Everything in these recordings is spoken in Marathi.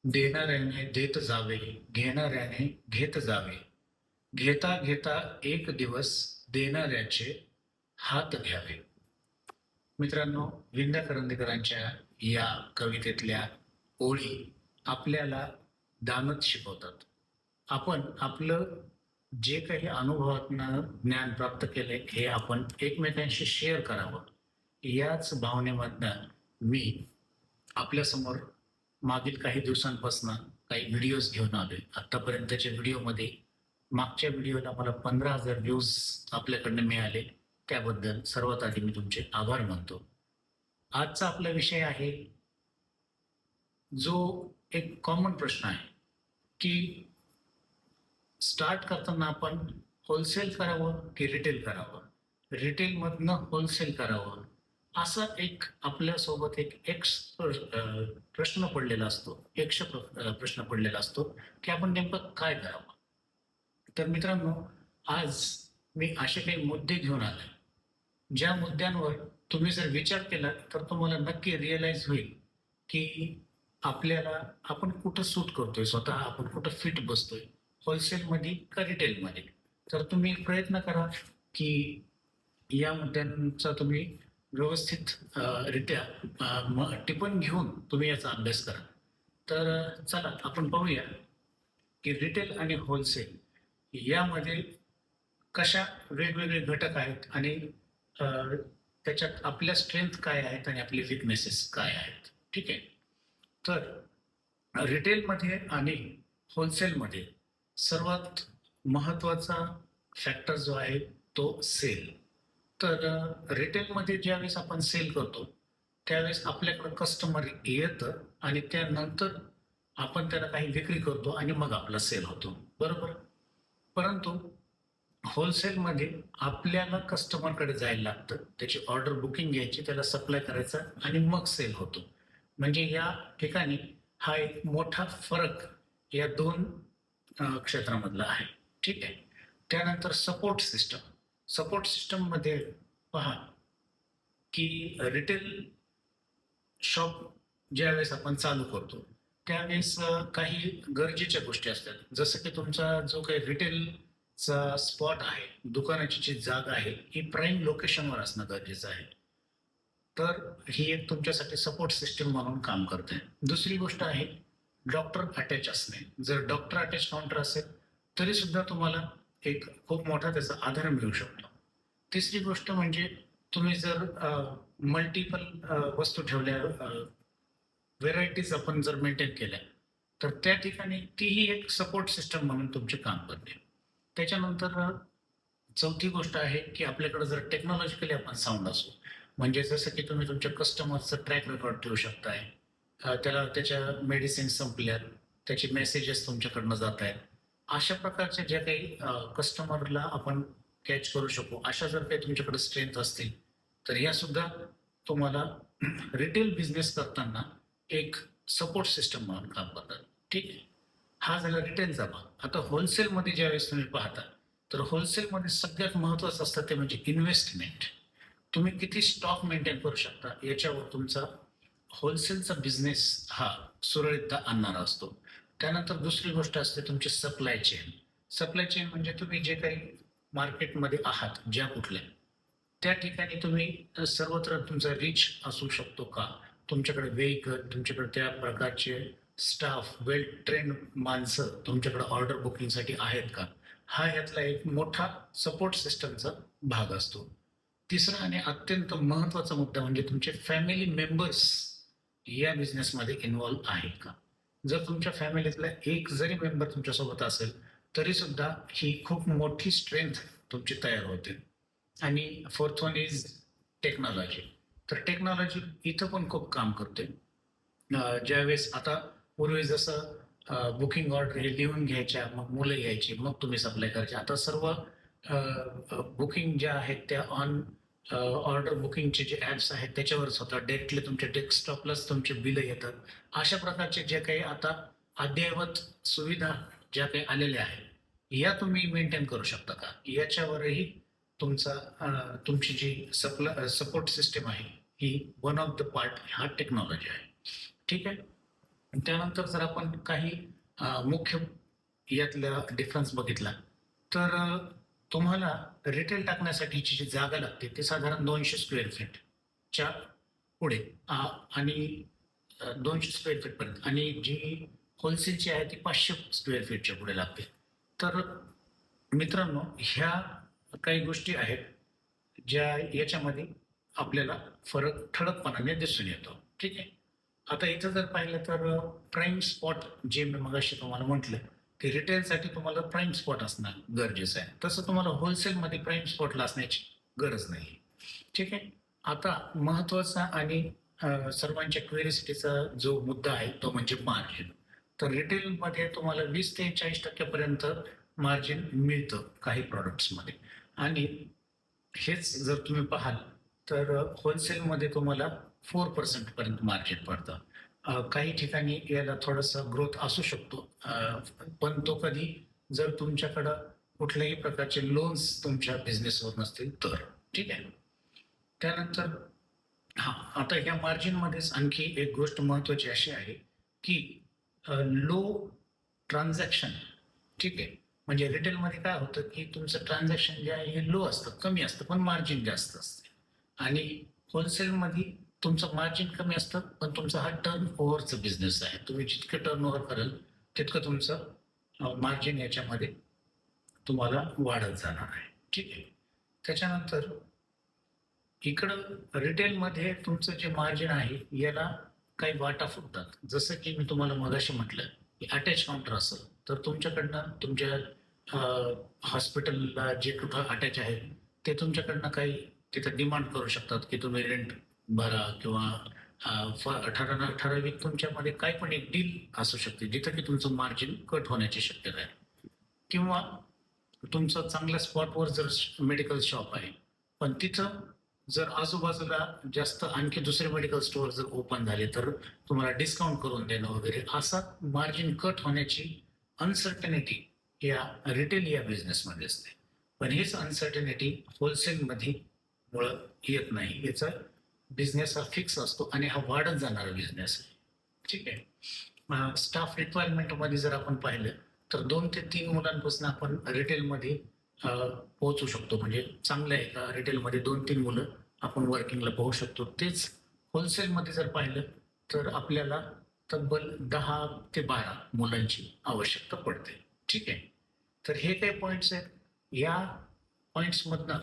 देणाऱ्याने देत जावे, घेणाऱ्याने घेत जावे. घेता घेता एक दिवस देणाऱ्याचे हात घ्यावे. मित्रांनो, विंदा करंदीकरांच्या या कवितेतल्या ओळी आपल्याला दानच शिकवतात. आपण आपलं जे काही अनुभवातनं ज्ञान प्राप्त केलंय हे आपण एकमेकांशी शेअर करावं. याच भावनेमधनं मी आपल्यासमोर मागील काही दिवसांपासून काही व्हिडिओज घेऊन आलोय. आतापर्यंतच्या व्हिडिओमध्ये मागच्या व्हिडिओला मला 15,000 व्ह्यूज आपल्याकडनं मिळाले. त्याबद्दल सर्वात आधी मी तुमचे आभार मानतो. आजचा आपला विषय आहे जो एक कॉमन प्रश्न आहे की स्टार्ट करताना आपण होलसेल करावं की रिटेल करावं, रिटेलमधनं होलसेल करावं, असा एक आपल्यासोबत प्रश्न पडलेला असतो, प्रश्न पडलेला असतो की आपण नेमकं काय करावं. तर मित्रांनो, आज मी असे काही मुद्दे घेऊन आले ज्या मुद्द्यांवर तुम्ही जर विचार केला तर तुम्हाला नक्की रिअलाइज होईल की आपल्याला आपण कुठं सूट करतोय, स्वतः आपण कुठं फिट बसतोय, होलसेलमध्ये का रिटेलमध्ये. तर तुम्ही प्रयत्न करा की या मुद्द्यांचा तुम्ही व्यवस्थित रित्या टिपण घेऊन तुम्ही याचा अभ्यास करा. तर चला आपण पाहूया की रिटेल आणि होलसेल यामध्ये कशा वेगवेगळे घटक आहेत आणि अ, त्याच्यात आपल्या स्ट्रेंथ काय आहेत आणि आपले विकनेसेस काय आहेत. ठीक आहे. तर रिटेलमध्ये आणि होलसेलमध्ये सर्वात महत्त्वाचा फॅक्टर जो आहे तो सेल. तर रिटेलमध्ये ज्यावेळेस आपण सेल करतो त्यावेळेस आपल्याकडं कस्टमर येतं आणि त्यानंतर आपण त्याला काही विक्री करतो आणि मग आपला सेल होतो, बरोबर. परंतु होलसेलमध्ये आपल्याला कस्टमरकडे जायला लागतं, त्याची ऑर्डर बुकिंग घ्यायची, त्याला सप्लाय करायचा आणि मग सेल होतो. म्हणजे या ठिकाणी हा एक मोठा फरक या दोन क्षेत्रामधला आहे. ठीक आहे. त्यानंतर सपोर्ट सिस्टममध्ये पहा की रिटेल शॉप ज्यावेळेस आपण चालू करतो त्यावेळेस काही गरजेच्या गोष्टी असतात, जसं की तुमचा जो काही रिटेलचा स्पॉट आहे, दुकानाची जी जागा आहे ही प्राईम लोकेशनवर असणं गरजेचं आहे. तर ही एक तुमच्यासाठी सपोर्ट सिस्टीम म्हणून काम करते. दुसरी गोष्ट आहे डॉक्टर अटॅच असणे. जर डॉक्टर अटॅच काउंटर असेल तरी सुद्धा तुम्हाला एक खूप मोठा त्याचा आधार मिळू शकतो. तिसरी गोष्ट म्हणजे तुम्ही जर मल्टिपल वस्तू ठेवल्या, व्हेरायटीज आपण जर मेंटेन केल्या तर त्या ठिकाणी तीही एक सपोर्ट सिस्टम म्हणून तुमचे काम करते. त्याच्यानंतर चौथी गोष्ट आहे की आपल्याकडे जर टेक्नॉलॉजिकली आपण साऊंड असू, म्हणजे जसं की तुम्ही तुमच्या कस्टमरचं ट्रॅक रेकॉर्ड ठेवू शकताय, त्याला त्याच्या मेडिसिन संपल्यात, त्याचे मेसेजेस तुमच्याकडनं जात आहेत, अशा प्रकारच्या ज्या काही कस्टमरला आपण कॅच करू शकू, अशा जर काही तुमच्याकडे स्ट्रेंथ असतील तर या सुद्धा तुम्हाला रिटेल बिझनेस करताना एक सपोर्ट सिस्टम म्हणून काम करतात. ठीक आहे. हा झाला रिटेलचा भाग. आता होलसेलमध्ये ज्यावेळेस तुम्ही पाहता तर होलसेलमध्ये सगळ्यात महत्त्वाचं असतं ते म्हणजे इन्व्हेस्टमेंट. तुम्ही किती स्टॉक मेंटेन करू शकता याच्यावर तुमचा होलसेलचा बिझनेस हा सुरळीतता आणणारा असतो. त्यानंतर दुसरी गोष्ट असते तुमची सप्लाय चेन. सप्लाय चेन म्हणजे तुम्ही जे काही मार्केटमध्ये आहात ज्या कुठल्या त्या ठिकाणी तुम्ही सर्वत्र तुमचा रीच असू शकतो का, तुमच्याकडे व्हेइकल, तुमच्याकडे त्या प्रकारचे स्टाफ, वेल ट्रेन माणसं तुमच्याकडे ऑर्डर बुकिंगसाठी आहेत का, हा यातला एक मोठा सपोर्ट सिस्टमचा भाग असतो. तिसरा आणि अत्यंत महत्त्वाचा मुद्दा म्हणजे तुमचे फॅमिली मेंबर्स या बिझनेसमध्ये इन्व्हॉल्व आहेत का. जर तुमच्या फॅमिलीतला एक जरी मेंबर तुमच्यासोबत असेल तरी सुद्धा ही खूप मोठी स्ट्रेंथ तुमची तयार होते. आणि फोर्थ वन इज टेक्नॉलॉजी. तर टेक्नॉलॉजी इथं पण खूप काम करते. ज्यावेळेस आता पूर्वी जसं बुकिंग ऑर्डर हे लिहून घ्यायच्या, मग मुलं यायची, मग तुम्ही सप्लाय करायचे. आता सर्व बुकिंग ज्या आहेत त्या ऑर्डर बुकिंगचे जे ॲप्स आहेत त्याच्यावरच होतात. डायरेक्टली तुमच्या डेस्कटॉपलाच तुमचे बिलं येतात. अशा प्रकारचे जे काही आता अद्ययावत सुविधा ज्या काही आलेल्या आहेत, या तुम्ही मेंटेन करू शकता का? याच्यावरही तुमचा तुमची जी सपोर्ट सिस्टम आहे ही वन ऑफ द पार्ट हा टेक्नॉलॉजी आहे. ठीक आहे. त्यानंतर जर आपण काही मुख्य यातला डिफरन्स बघितला तर तुम्हाला रिटेल टाकण्यासाठीची जी जागा लागते ती साधारण 200 स्क्वेअर फीटच्या पुढे आणि 200 स्क्वेअर फीटपर्यंत आणि जी होलसेलची आहे ती 500 स्क्वेअर फीटच्या पुढे लागते. तर मित्रांनो, ह्या काही गोष्टी आहेत ज्या याच्यामध्ये आपल्याला फरक ठळकपणाने दिसून येतो. ठीक आहे. आता इथं जर पाहिलं तर प्राईम स्पॉट जे मी मगाशी तुम्हाला म्हटलं की रिटेलसाठी तुम्हाला प्राईम स्पॉट असणं गरजेचं आहे. तसं तुम्हाला होलसेलमध्ये प्राईम स्पॉटला असण्याची गरज नाही. ठीक आहे. आता महत्त्वाचा आणि सर्वांच्या क्युरिओसिटीचा जो मुद्दा आहे तो म्हणजे मार्जिन. तर रिटेलमध्ये तुम्हाला 20 ते 40% पर्यंत मार्जिन मिळतं काही प्रॉडक्ट्समध्ये आणि हेच जर तुम्ही पाहाल तर होलसेलमध्ये तुम्हाला 4% पर्यंत मार्जिन पडतं. काही ठिकाणी याला थोडासा ग्रोथ असू शकतो, पण तो कधी जर तुमच्याकडं कुठल्याही प्रकारचे लोन्स तुमच्या बिझनेसवर नसतील तर. ठीक आहे. त्यानंतर हां, आता ह्या मार्जिनमध्येच आणखी एक गोष्ट महत्त्वाची अशी आहे की लो ट्रान्झॅक्शन. ठीक आहे. म्हणजे रिटेलमध्ये काय होतं की तुमचं ट्रान्झॅक्शन जे आहे हे लो असतं, कमी असतं, पण मार्जिन जास्त असते. आणि होलसेलमध्ये तुमचं मार्जिन कमी असतं, पण तुमचा हा टर्न ओव्हरचा बिझनेस आहे. तुम्ही जितकं टर्न ओव्हर कराल तितकं तुमचं मार्जिन याच्यामध्ये तुम्हाला वाढत जाणार आहे. ठीक आहे. त्याच्यानंतर इकडं रिटेलमध्ये तुमचं जे मार्जिन आहे याला काही वाटा फुटतात. जसं की मी तुम्हाला मगाशी म्हटलं की अटॅच काउंटर असेल तर तुमच्याकडनं तुमच्या हॉस्पिटलला जे कुठं अटॅच आहे ते तुमच्याकडनं काही तिथं डिमांड करू शकतात की तुम्ही रेंट भरा किंवा ठराविक तुमच्यामध्ये काय पण एक डील असू शकते जिथं की तुमचं मार्जिन कट होण्याची शक्यता आहे. किंवा तुमचं चांगल्या स्पॉटवर जर मेडिकल शॉप आहे पण तिथं जर आजूबाजूला जास्त आणखी दुसरे मेडिकल स्टोअर जर ओपन झाले तर तुम्हाला डिस्काउंट करून देणं वगैरे असा मार्जिन कट होण्याची अनसर्टनिटी या रिटेल या बिझनेसमध्ये असते. पण हीच अनसर्टनिटी होलसेलमध्ये मुळं येत नाही. याचा बिझनेस हा फिक्स असतो आणि हा वाढत जाणारा बिझनेस आहे. ठीक आहे. स्टाफ रिक्वायरमेंटमध्ये जर आपण पाहिलं तर 2 ते 3 मुलांपासून आपण रिटेलमध्ये पोहोचू शकतो. म्हणजे चांगलं आहे का रिटेलमध्ये 2-3 मुलं आपण वर्किंगला पाहू शकतो. तेच होलसेलमध्ये जर पाहिलं तर आपल्याला तब्बल 10 ते 12 मुलांची आवश्यकता पडते. ठीक आहे. तर हे काही पॉईंट्स आहेत. या पॉईंट्समधनं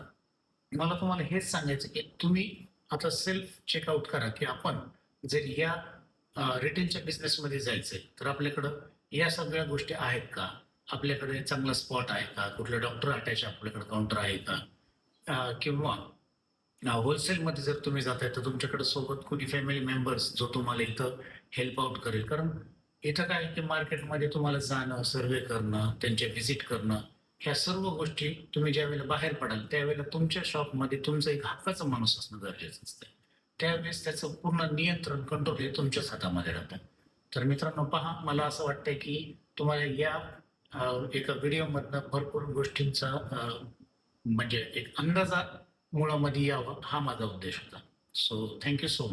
मला तुम्हाला हेच सांगायचं की तुम्ही आता सेल्फ चेकआउट करा की आपण जर या रिटेलच्या बिझनेसमध्ये जायचंय तर आपल्याकडं या सगळ्या गोष्टी आहेत का? आपल्याकडे चांगला स्पॉट आहे का? कुठलं डॉक्टर अटॅच आपल्याकडे काउंटर आहे का? किंवा होलसेलमध्ये जर तुम्ही जाताय तर तुमच्याकडे सोबत कोणी फॅमिली मेंबर्स जो तुम्हाला इथं हेल्प आउट करेल. कारण इथं काय आहे की मार्केटमध्ये तुम्हाला जाणं, सर्व्हे करणं, त्यांच्या व्हिजिट करणं, ह्या सर्व गोष्टी तुम्ही ज्यावेळेला बाहेर पडाल त्यावेळेला तुमच्या शॉपमध्ये तुमचा एक हक्काचा माणूस असणं गरजेचं असतं. त्यावेळेस त्याचं पूर्ण नियंत्रण, कंट्रोल हे तुमच्याच हातामध्ये राहतं. तर मित्रांनो पहा, मला असं वाटतंय की तुम्हाला या एका व्हिडिओमधनं भरपूर गोष्टींचा म्हणजे एक अंदाजा मुळामध्ये यावं हा माझा उद्देश होता. So thank you so much.